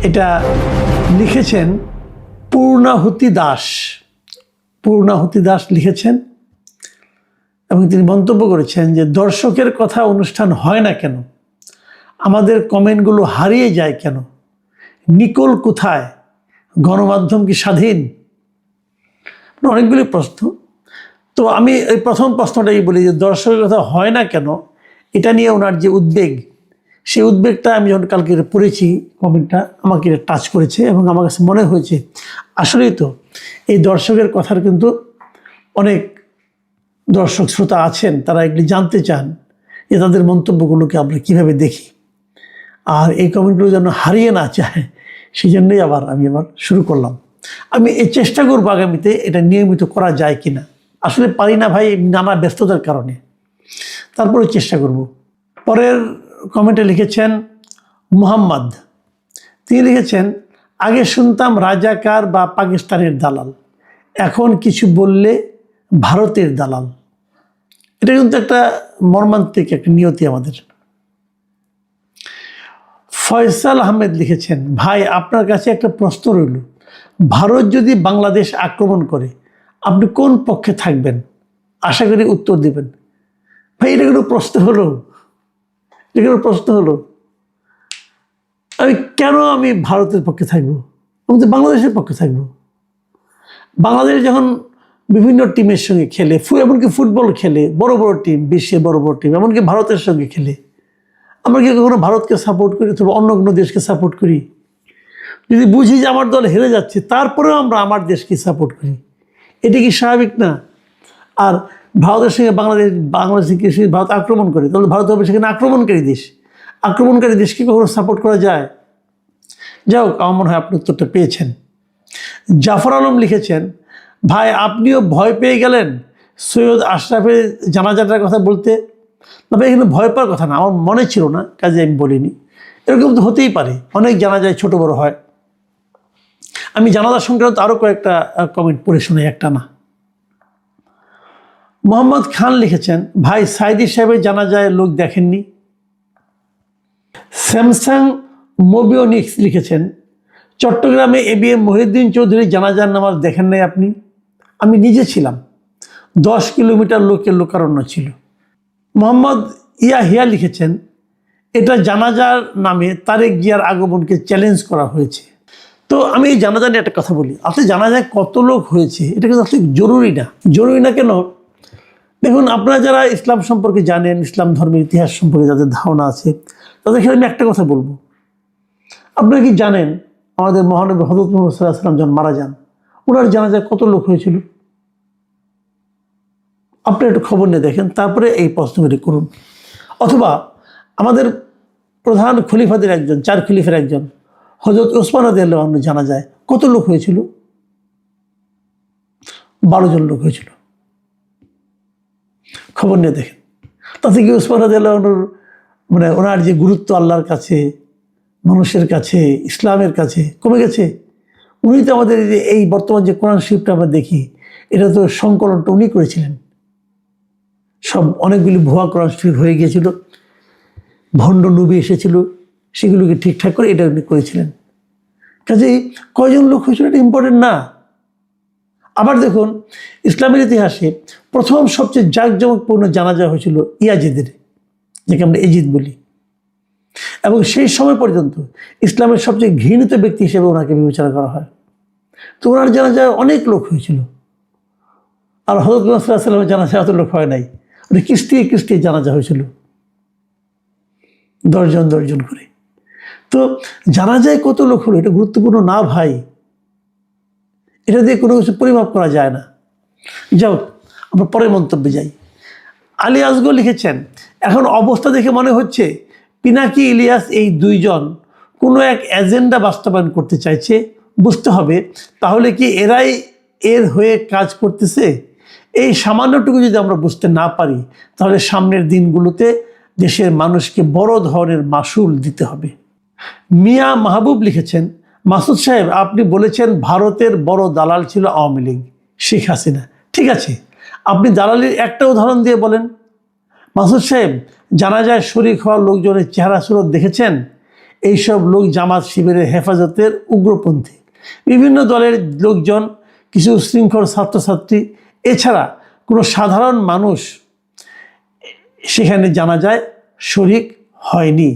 এটা লিখেছেন পূর্ণাহুতি দাস। পূর্ণাহুতি দাস লিখেছেন এবং তিনি মন্তব্য করেছেন যে দর্শকের কথা অনুষ্ঠান হয় না কেন, আমাদের কমেন্টগুলো হারিয়ে যায় কেন, নিকোল কোথায়, গণমাধ্যম কি স্বাধীন? অনেকগুলি প্রশ্ন। তো আমি এই প্রথম প্রশ্নটাই বলি যে দর্শকের কথা হয় না কেন, এটা নিয়ে ওনার যে উদ্বেগ, সেই উদ্বেগটা আমি যখন কালকে পড়েছি কমেন্টটা, আমাকে টাচ করেছে এবং আমার কাছে মনে হয়েছে আসলেই তো এই দর্শকের কথার কিন্তু অনেক দর্শক শ্রোতা আছেন, তারা এগুলি জানতে চান যে তাদের মন্তব্যগুলোকে আমরা কীভাবে দেখি, আর এই কমেন্টগুলো যেন হারিয়ে না যায়, সেই জন্যই আমি আবার শুরু করলাম। আমি এই চেষ্টা করবো আগামীতে এটা নিয়মিত করা যায় কি না। আসলে পারি না ভাই, নানা ব্যস্ততার কারণে, তারপরে চেষ্টা করব। পরের কমেন্টে লিখেছেন মুহাম্মদ, তিনি লিখেছেন আগে শুনতাম রাজাকার বা পাকিস্তানের দালাল, এখন কিছু বললে ভারতের দালাল। এটা কিন্তু একটা মর্মান্তিক একটা নিয়তি আমাদের। ফয়সাল আহমেদ লিখেছেন ভাই আপনার কাছে একটা প্রশ্ন রইল, ভারত যদি বাংলাদেশ আক্রমণ করে আপনি কোন পক্ষে থাকবেন? আশা করি উত্তর দিবেন। ভাই এটা কোনো প্রশ্ন হলো? এটা কোনো প্রশ্ন হলো? আমি ভারতের পক্ষে থাকবো? আমি তো বাংলাদেশের পক্ষে থাকবো। বাংলাদেশ যখন বিভিন্ন টিমের সঙ্গে খেলে, এমনকি ফুটবল খেলে, বড় বড় টিম, বিশ্বে বড় বড় টিম, এমনকি ভারতের সঙ্গে খেলে, আমরা কি কখনো ভারতকে সাপোর্ট করি অথবা অন্য কোনো দেশকে সাপোর্ট করি? যদি বুঝি যে আমার দল হেরে যাচ্ছে, তারপরেও আমরা আমার দেশকে সাপোর্ট করি, এটা কি স্বাভাবিক না? আর ভারতের সঙ্গে বাংলাদেশকে ভারত আক্রমণ করে, তাহলে ভারত হবে সেখানে আক্রমণকারী দেশ। আক্রমণকারী দেশকে কখনো সাপোর্ট করা যায়? যাই হোক, আমার মনে হয় আপনি উত্তরটা পেয়েছেন। জাফর আলম লিখেছেন ভাই আপনিও ভয় পেয়ে গেলেন সৈয়দ আশরাফের জানাজাটার কথা বলতে। তবে এখানে ভয় পাওয়ার কথা না, আমার মনে ছিল না, কাজে আমি বলিনি। এরকম তো হতেই পারে, অনেক জানাজায় ছোট বড় হয়। আমি জানাজা সংক্রান্ত আরও কয়েকটা কমেন্ট পড়ে শুনে, একটা না। মোহাম্মদ খান লিখেছেন ভাই সাইদি সাহেবের জানাজায় লোক দেখেননি। স্যামসাং মোবিওনিক্স লিখেছেন চট্টগ্রামে ABM মহিউদ্দিন চৌধুরীর জানাজার নামাজ দেখেন নাই আপনি? আমি নিজে ছিলাম, 10 কিলোমিটার লোকের লোকারণ্য ছিল। মোহাম্মদ ইয়াহিয়া লিখেছেন এটা জানাজার নামে তারেক জিয়ার আগমনকে চ্যালেঞ্জ করা হয়েছে। তো আমি এই জানাজা নিয়ে একটা কথা বলি, আসলে জানাজায় কত লোক হয়েছে এটা কিন্তু আসলে জরুরি না। জরুরি না কেন? দেখুন, আপনারা যারা ইসলাম সম্পর্কে জানেন, ইসলাম ধর্মের ইতিহাস সম্পর্কে যাদের ধারণা আছে, তাদের ক্ষেত্রে আমি একটা কথা বলবো। আপনারা কি জানেন আমাদের মহানবী হযরত মুহাম্মদ সাল্লাল্লাহু আলাইহি ওয়াসাল্লাম যখন মারা যান, ওনার জানাজায় কত লোক হয়েছিল? আপনি একটু খবর নিয়ে দেখেন, তারপরে এই প্রশ্নগুলি করুন। অথবা আমাদের প্রধান খলিফাদের একজন, 4 খলিফার একজন হযরত ওসমান রাদিয়াল্লাহু আনহু জানাজায় কত লোক হয়েছিল? 12 জন লোক হয়েছিল। খবর নিয়ে দেখেন। তাতে কি ওসমান রাদিয়াল্লাহু আনহুর ওনার যে গুরুত্ব আল্লাহর কাছে, মানুষের কাছে, ইসলামের কাছে কমে গেছে? উনি তো আমাদের এই বর্তমান যে কোরআন শরীফটা আমরা দেখি, এটা তো সংকলনটা উনি করেছিলেন। সব অনেকগুলি ভুয়া কোরআন শরীফ হয়ে গিয়েছিল, ভণ্ড নবী এসেছিল, সেগুলোকে ঠিকঠাক করে এটা উনি করেছিলেন। কাজেই কয়জন লোক হয়েছিল এটা ইম্পর্টেন্ট না। আবার দেখুন, ইসলামের ইতিহাসে প্রথম সবচেয়ে জাঁকজমকপূর্ণ জানাজা হয়েছিল ইয়াজিদের, যাকে আমরা এজিদ বলি, এবং সেই সময় পর্যন্ত ইসলামের সবচেয়ে ঘৃণিত ব্যক্তি হিসেবে ওনাকে বিবেচনা করা হয়। তো ওনার জানাজায় অনেক লোক হয়েছিল। আর হযরত মুহাম্মদ সাল্লাল্লাহু আলাইহি ওয়াসাল্লামের জানাজায় অত লোক হয় নাই, ওটা কিস্তিয়ে কিস্তিয়ে জানাজা হয়েছিল, 10 জন করে। তো জানাজায় কত লোক হলো এটা গুরুত্বপূর্ণ না ভাই, এটা দিয়ে কোনো কিছু পরিমাপ করা যায় না। যাও, আমরা পরের মন্তব্যে যাই। আলী আসগর লিখেছেন এখন অবস্থা দেখে মনে হচ্ছে পিনাকি ইলিয়াস এই 2 জন কোনো এক এজেন্ডা বাস্তবায়ন করতে চাইছে। বুঝতে হবে তাহলে কি এরাই এর হয়ে কাজ করতেছে? এই সামান্যটুকু যদি আমরা বুঝতে না পারি, তাহলে সামনের দিনগুলোতে দেশের মানুষকে বড় ধরনের মাসুল দিতে হবে। মিয়া মাহবুব লিখেছেন মাসুদ সাহেব আপনি বলেছেন ভারতের বড় দালাল ছিল আওয়ামী লীগ, শেখ হাসিনা। ঠিক আছে, আপনি দালালির একটা উদাহরণ দিয়ে বলেন। মাসুদ সাহেব জানাজায় শরীক হওয়া লোকজনের চেহারা সুরত দেখেছেন? এইসব লোক জামাত শিবিরের হেফাজতের উগ্রপন্থী। বিভিন্ন দলের লোকজন, কিছু উশৃঙ্খল ছাত্রছাত্রী, এছাড়া কোনো সাধারণ মানুষ সেখানে জানা যায় শরিক হয়নি।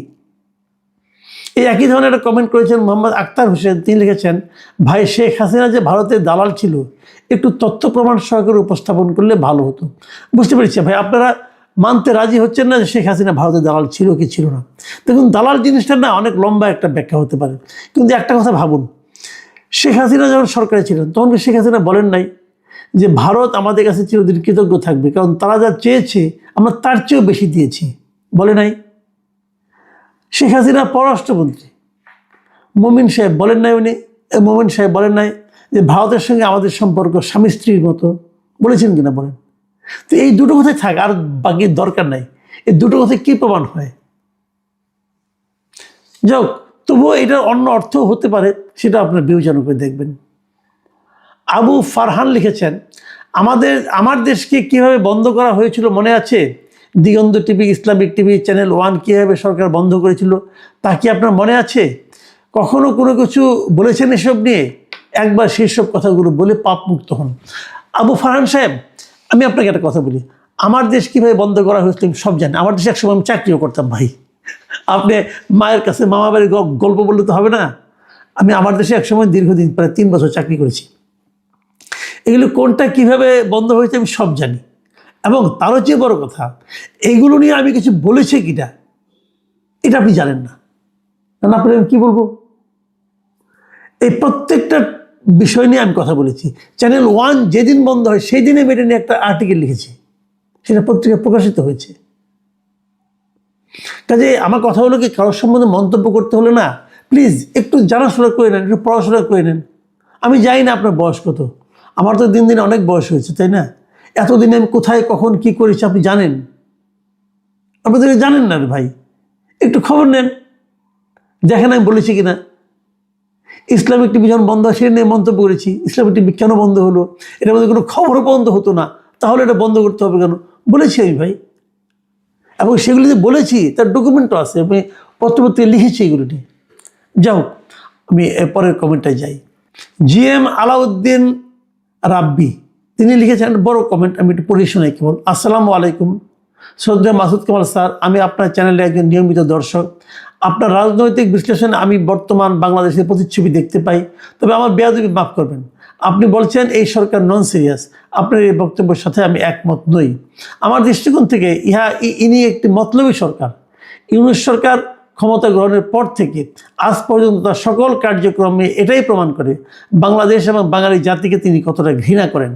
এই একই ধরনের একটা কমেন্ট করেছেন মোহাম্মদ আক্তার হোসেন। তিনি লিখেছেন, ভাই শেখ হাসিনা যে ভারতের দালাল ছিল একটু তথ্য প্রমাণ সহকারে উপস্থাপন করলে ভালো হতো। বুঝতে পেরেছি ভাই, আপনারা মানতে রাজি হচ্ছেন না যে শেখ হাসিনা ভারতের দালাল ছিল কি ছিল না। দেখুন, দালাল জিনিসটা না অনেক লম্বা একটা ব্যাখ্যা হতে পারে, কিন্তু একটা কথা ভাবুন, শেখ হাসিনা যখন সরকারে ছিলেন তখন কি শেখ হাসিনা বলেন নাই যে ভারত আমাদের কাছে চিরদিন কৃতজ্ঞ থাকবে, কারণ তারা যা চেয়েছে আমরা তার চেয়েও বেশি দিয়েছি? বলে নাই? শেখ হাসিনা পররাষ্ট্রমন্ত্রী মোমিন সাহেব বলেন নাই? মোমিন সাহেব বলেন নাই যে ভারতের সঙ্গে আমাদের সম্পর্ক স্বামী স্ত্রীর মতো? বলেছেন কিনা বলেন? তো এই দুটো কথাই থাক, আর বাকি দরকার নাই। এই দুটো কথায় কি প্রমাণ হয়? যাক, তবুও এটার অন্য অর্থ হতে পারে, সেটা আপনার বিবেচনা করে দেখবেন। আবু ফারহান লিখেছেন, আমার দেশকে কিভাবে বন্ধ করা হয়েছিল মনে আছে? দিগন্ত টিভি, ইসলামিক টিভি, চ্যানেল 1 কীভাবে সরকার বন্ধ করেছিল তা কি আপনার মনে আছে? কখনো কোনো কিছু বলেছেন এসব নিয়ে? একবার সেই সব কথাগুলো বলে পাপ মুক্ত হন। আবু ফারহান সাহেব, আমি আপনাকে একটা কথা বলি, আমার দেশ কীভাবে বন্ধ করা হয়েছিল আমি সব জানি। আমার দেশে একসময় আমি চাকরিও করতাম ভাই। আপনি মায়ের কাছে মামা বাড়ির গল্প বললে তো হবে না। আমি আমার দেশে একসময় দীর্ঘদিন, প্রায় 3 বছর চাকরি করেছি। এগুলো কোনটা কিভাবে বন্ধ হয়েছে আমি সব জানি, এবং তারও চেয়ে বড় কথা, এইগুলো নিয়ে আমি কিছু বলেছি কিনা এটা আপনি জানেন না। কারণ আপনি কি বলবো, এই প্রত্যেকটা বিষয় নিয়ে আমি কথা বলেছি। চ্যানেল 1 যেদিন বন্ধ হয় সেই দিনে আমি এটা নিয়ে একটা আর্টিকেল লিখেছি, সেটা পত্রিকায় প্রকাশিত হয়েছে। কাজে আমার কথা হলো কি, কারোর সম্বন্ধে মন্তব্য করতে হলে না প্লিজ একটু জানাশোনা করে নেন, একটু পড়াশোনা করে নেন। আমি জানি না আপনার বয়স কত, আমার তো দিন দিন অনেক বয়স হয়েছে, তাই না? এতদিনে আমি কোথায় কখন কি করেছি আপনি জানেন? আপনাদের জানেন না ভাই, একটু খবর নেন, দেখেন আমি বলেছি কিনা। ইসলামিক টিভি যখন বন্ধ হয় সে নিয়ে মন্তব্য করেছি। ইসলামিক টিভি কেন বন্ধ হলো, এটার মধ্যে কোনো খবরও বন্ধ হতো না, তাহলে এটা বন্ধ করতে হবে কেন? বলেছি আমি ভাই, এবং সেগুলি যে বলেছি তার ডকুমেন্টও আছে, আমি পত্রপত্রিকায় লিখেছি এগুলো নিয়ে। যাও, আমি পরের কমেন্টটায় যাই। GM আলাউদ্দিন রাব্বি তিনি লিখেছেন বড় কমেন্ট, আমি একটু পড়ে শোনাই কেবল। আসসালামু আলাইকুম শ্রদ্ধা মাসুদ কামাল স্যার, আমি আপনার চ্যানেলে একজন নিয়মিত দর্শক। আপনার রাজনৈতিক বিশ্লেষণে আমি বর্তমান বাংলাদেশের প্রতিচ্ছবি দেখতে পাই, তবে আমার বেয়াদবি মাফ করবেন। আপনি বলছেন এই সরকার নন সিরিয়াস, আপনার এই বক্তব্যের সাথে আমি একমত নই। আমার দৃষ্টিকোণ থেকে ইনি একটি মতলবী সরকার। ইউনূস সরকার ক্ষমতা গ্রহণের পর থেকে আজ পর্যন্ত তার সকল কার্যক্রমে এটাই প্রমাণ করে বাংলাদেশ এবং বাঙালি জাতিকে তিনি কতটা ঘৃণা করেন।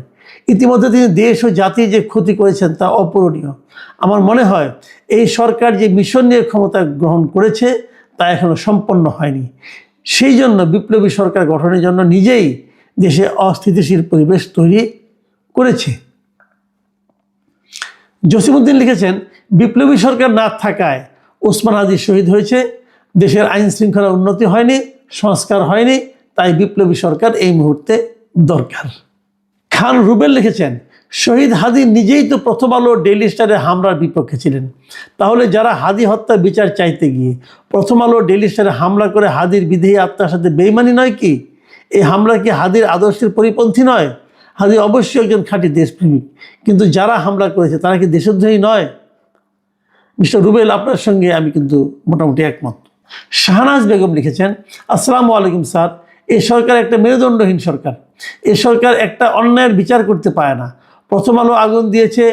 ইতিমধ্যে তিনি দেশ ও জাতির যে ক্ষতি করেছেন তা অপূরণীয়। আমার মনে হয় এই সরকার যে মিশন নিয়ে ক্ষমতা গ্রহণ করেছে তা এখনো সম্পন্ন হয়নি। সেই জন্য বিপ্লবী সরকার গঠনের জন্য নিজেই দেশে অস্থিতিশীল পরিবেশ তৈরি করেছে। জসিমউদ্দিন লিখেছেন, বিপ্লবী সরকার না থাকায় ওসমান হাদি শহীদ হয়েছে, দেশের আইন শৃঙ্খলার উন্নতি হয়নি, সংস্কার হয়নি, তাই বিপ্লবী সরকার এই মুহূর্তে দরকার। খান রুবেল লিখেছেন, শহীদ হাদি নিজেই তো প্রথম আলো ডেইলি স্টারের হামলার বিপক্ষে ছিলেন, তাহলে যারা হাদি হত্যা বিচার চাইতে গিয়ে প্রথম আলো ডেইলি স্টারে হামলা করে হাদির বিদেহী আত্মার সাথে বেইমানি নয় কি? এই হামলা কি হাদির আদর্শের পরিপন্থী নয়? হাদি অবশ্যই একজন খাঁটি দেশপ্রেমিক, কিন্তু যারা হামলা করেছে তারা কি দেশদ্রোহী নয়? মিস্টার রুবেল, আপনার সঙ্গে আমি কিন্তু মোটামুটি একমত। শাহনাজ বেগম লিখেছেন, আসসালামু আলাইকুম স্যার, এই সরকার একটা মেরুদণ্ডহীন সরকার। এই সরকার একটা অন্যায়ের বিচার করতে পারে না। প্রথম আলো আগুন দিয়েছে,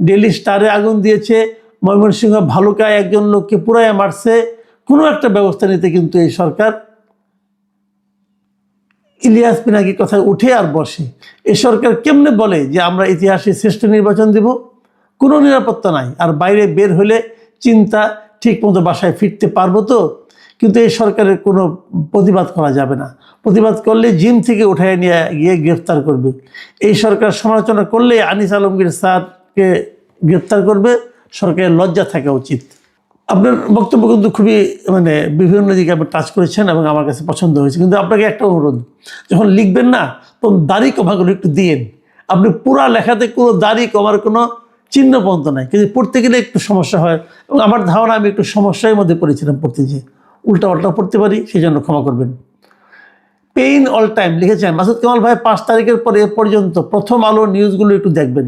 ডেইলি স্টারে আগুন দিয়েছে, ময়মনসিংহ ভালুকায় একজন লোককে পুরাইয়া মারছে, কোনো একটা ব্যবস্থা নিতে কিন্তু এই সরকার ইলিয়াস পিনাকির কথা উঠে আর বসে। এই সরকার কেমনে বলে যে আমরা ইতিহাসে শ্রেষ্ঠ নির্বাচন দেব? কোনো নিরাপত্তা নাই, আর বাইরে বের হলে চিন্তা ঠিক মতো বাসায় ফিরতে পারবো তো? কিন্তু এই সরকারের কোনো প্রতিবাদ করা যাবে না। প্রতিবাদ করলে জিম থেকে উঠায় নিয়ে গিয়ে গ্রেফতার করবে। এই সরকার সমালোচনা করলে আনিস আলমগীর স্যারকে গ্রেফতার করবে। সরকারের লজ্জা থাকা উচিত। আপনার বক্তব্য কিন্তু খুবই বিভিন্ন দিকে আপনি টাচ করেছেন এবং আমার কাছে পছন্দ হয়েছে, কিন্তু আপনাকে একটা অনুরোধ, যখন লিখবেন না তখন দাড়ি কমাগুলো একটু দিয়েন। আপনি পুরা লেখাতে কোনো দাড়ি কমার কোনো চিহ্ন পর্যন্ত নাই, কিন্তু পড়তে গেলে একটু সমস্যা হয়, এবং আমার ধারণা আমি একটু সমস্যার মধ্যে পড়েছিলাম পড়তে গিয়ে। উল্টাপাল্টা পড়তে পারি, সেই জন্য ক্ষমা করবেন। পেইন অল টাইম লিখেছেন, মাসুদ কামাল ভাই 5 তারিখের পরে এ পর্যন্ত প্রথম আলো নিউজগুলো একটু দেখবেন।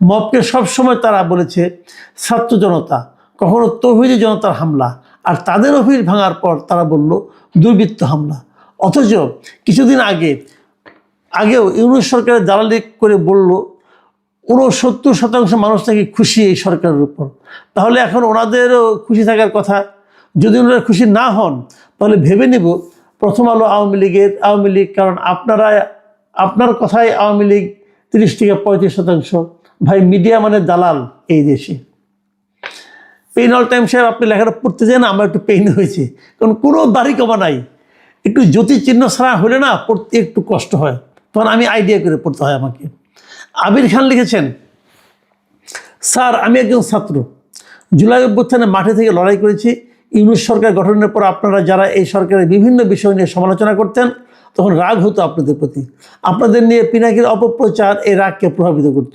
মবকে সবসময় তারা বলেছে ছাত্র জনতা, কখনো তৌহিদি জনতার হামলা, আর তাদের অফিস ভাঙার পর তারা বলল দুর্বৃত্ত হামলা। অথচ কিছুদিন আগেও ইউনূস সরকারের দালালি করে বলল 69% মানুষ নাকি খুশি এই সরকারের উপর। তাহলে এখন ওনাদেরও খুশি থাকার কথা। যদি ওনারা খুশি না হন তাহলে ভেবে নেব প্রথম আলো আওয়ামী লীগ, কারণ আপনার কথাই আওয়ামী লীগ 30 থেকে 35%। ভাই মিডিয়া মানে দালাল এই দেশে। পেইন অল টাইম সাহেব, আপনি লেখাটা পড়তে যান, আমার একটু পেইন হয়েছে, কারণ কোনো দাড়ি কমা নাই, একটু জ্যোতি চিহ্ন ছাড়া হলে না পড়তে একটু কষ্ট হয়, তখন আমি আইডিয়া করে পড়তে হয় আমাকে। আবির খান লিখেছেন, স্যার আমি একজন ছাত্র, জুলাই অভ্যুত্থানে মাঠে থেকে লড়াই করেছি। ইউনূস সরকার গঠনের পর আপনারা যারা এই সরকারের বিভিন্ন বিষয় নিয়ে সমালোচনা করতেন, তখন রাগ হতো আপনাদের প্রতি। আপনাদের নিয়ে পিনাকির অপপ্রচার এই রাগকে প্রভাবিত করত।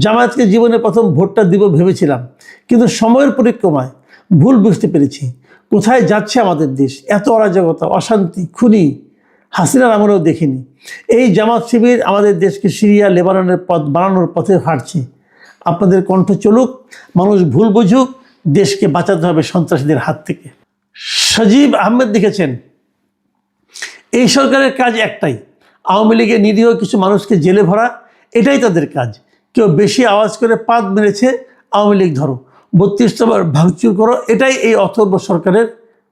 জামায়াতকে জীবনে প্রথম ভোটটা দিব ভেবেছিলাম, কিন্তু সময়ের পরিক্রমায় ভুল বুঝতে পেরেছি কোথায় যাচ্ছে আমাদের দেশ। এত অরাজকতা, অশান্তি, খুনি হাসিনার আমলেও দেখিনি। এই জামাত শিবির আমাদের দেশকে সিরিয়া লেবাননের পথ বানানোর পথে হাঁটছে। আপনাদের কণ্ঠ চলুক, মানুষ ভুল বুঝুক, দেশকে বাঁচাতে হবে সন্ত্রাসীদের হাত থেকে। সজীব আহমেদ লিখেছেন, এই সরকারের কাজ একটাই, আওয়ামী লীগের নিরীহ কিছু মানুষকে জেলে ভরা, এটাই তাদের কাজ। কেউ বেশি আওয়াজ করে পাত মেরেছে, আওয়ামী লীগ ধরো, 32বার ভাঙচুর করো, এটাই এই অথর্ব সরকারের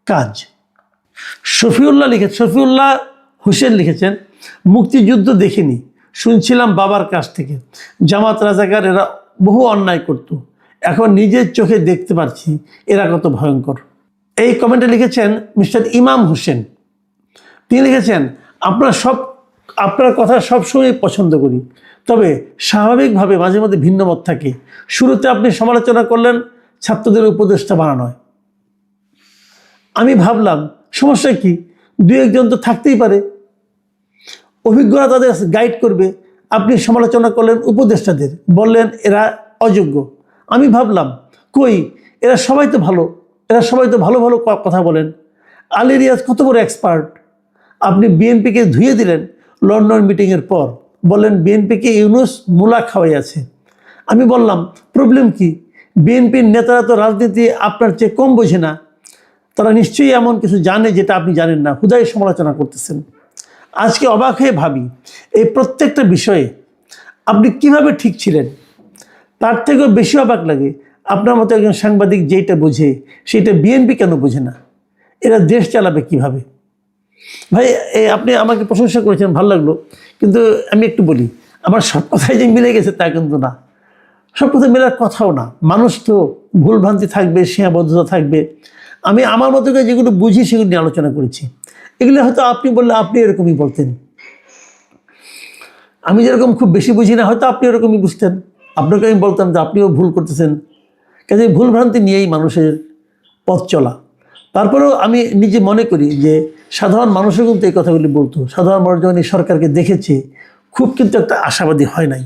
কাজ। শফিউল্লাহ হোসেন লিখেছেন, মুক্তিযুদ্ধ দেখিনি, শুনছিলাম বাবার কাছ থেকে। জামাত রাজাকার এরা বহু অন্যায় করত, এখন নিজের চোখে দেখতে পাচ্ছি এরা কত ভয়ঙ্কর। এই কমেন্টে লিখেছেন মিস্টার ইমাম হোসেন। তিনি লিখেছেন, আপনার কথা সবসময় পছন্দ করি, তবে স্বাভাবিকভাবে মাঝে মধ্যে ভিন্ন মত থাকে। শুরুতে আপনি সমালোচনা করলেন ছাত্রদের উপদেষ্টা বানানোয়। আমি ভাবলাম সমস্যা কি, 2-1 তো থাকতেই পারে, অভিজ্ঞতা তাদের গাইড করবে। আপনি সমালোচনা করলেন উপদেষ্টাদের, বললেন এরা অযোগ্য। আমি ভাবলাম কই, এরা সবাই তো ভালো ভালো কথা বলেন। আলী রিয়াজ কত বড় এক্সপার্ট। আপনি বিএনপিকে ধুয়ে দিলেন লন্ডন মিটিংয়ের পর, বললেন বিএনপিকে ইউনূস মূলা খাওয়াই আছে। আমি বললাম প্রবলেম কি, বিএনপির নেতারা তো রাজনীতি আপনার চেয়ে কম বোঝে না, তারা নিশ্চয়ই এমন কিছু জানে যেটা আপনি জানেন না, হুদাই সমালোচনা করতেছেন। আজকে অবাক হয়ে ভাবি এই প্রত্যেকটা বিষয়ে আপনি কিভাবে ঠিক ছিলেন। তার থেকেও বেশি অবাক লাগে আপনার মতো একজন সাংবাদিক যেটা বোঝে সেটা বিএনপি কেন বোঝে না। এরা দেশ চালাবে কিভাবে? ভাই আপনি আমাকে প্রশংসা করেছেন, ভালো লাগলো, কিন্তু আমি একটু বলি, আমার সব কথাই যে মিলে গেছে তা কিন্তু না, সব কথা মেলার কথাও না। মানুষ তো ভুলভ্রান্তি থাকবে, সীমাবদ্ধতা থাকবে। আমি আমার মতো করে যেগুলো বুঝি সেগুলো নিয়ে আলোচনা করেছি। এগুলো হয়তো আপনি বললে আপনি এরকমই বলতেন, আমি যেরকম খুব বেশি বুঝি না হয়তো আপনি এরকমই বুঝতেন, আপনাকে আমি বলতাম যে আপনিও ভুল করতেছেন। কাজে ভুলভ্রান্তি নিয়েই মানুষের পথ চলা। তারপরেও আমি নিজে মনে করি যে সাধারণ মানুষও কিন্তু এই কথাগুলি বলতো। সাধারণ মানুষ যখন এই সরকারকে দেখেছে খুব কিন্তু একটা আশাবাদী হয় নাই।